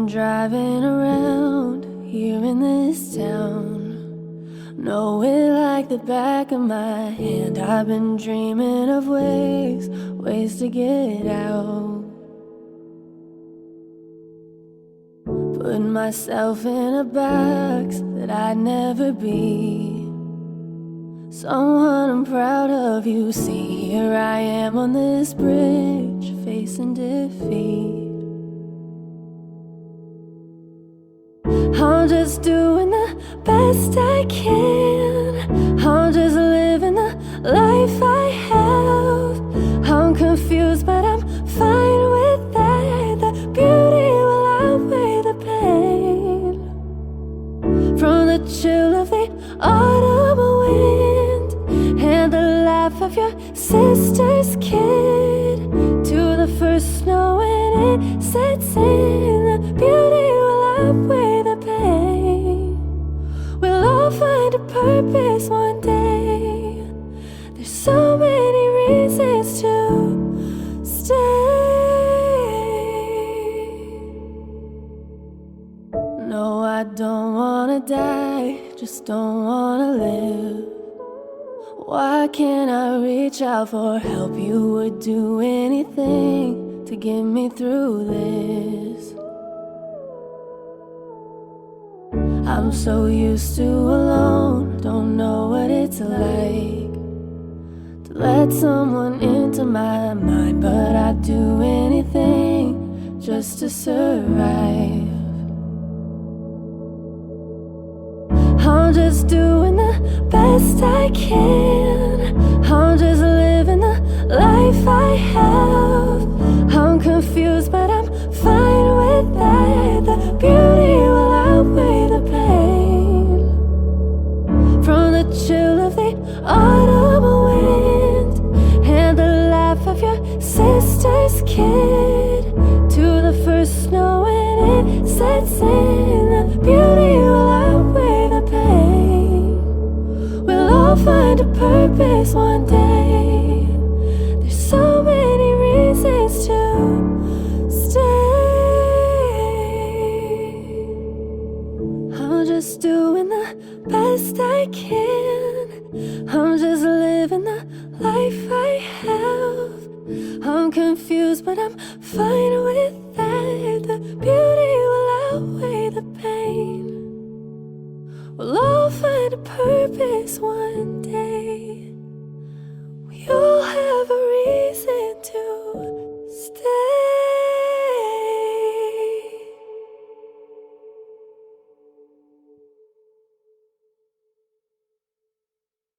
been driving around here in this town, know it like the back of my hand. I've been dreaming of ways to get out. Putting myself in a box that I'd never be. Someone I'm proud of, you see. Here I am on this bridge, facing defeat. I'm just doing the best I can. I'm just living the life I have. I'm confused, but I'm fine with that. The beauty will outweigh the pain. From the chill of the autumn wind and the laugh of your sister's kid, to the first snow when it sets in, the beauty will outweigh the pain. We'll all find a purpose one day. There's so many reasons to stay. No, I don't wanna die, just don't wanna live. Why can't I reach out for help? You would do anything to get me through this. I'm so used to alone, don't know what it's like to let someone into my mind, but I'd do anything just to survive. I'm just doing the best I can. I'm just living the life I have. I'm confused, but I'm fine with that. The beauty will outweigh the pain. From the chill of the autumn wind and the laugh of your sister's kid, to the first snow when it sets in, the beauty will outweigh the pain. We'll all find a purpose one day. There's so many reasons to stay. I'm just doing the best I can. I'm just living the life I have. I'm confused, but I'm fine with that. The beauty will outweigh the pain. We'll all find a purpose one day.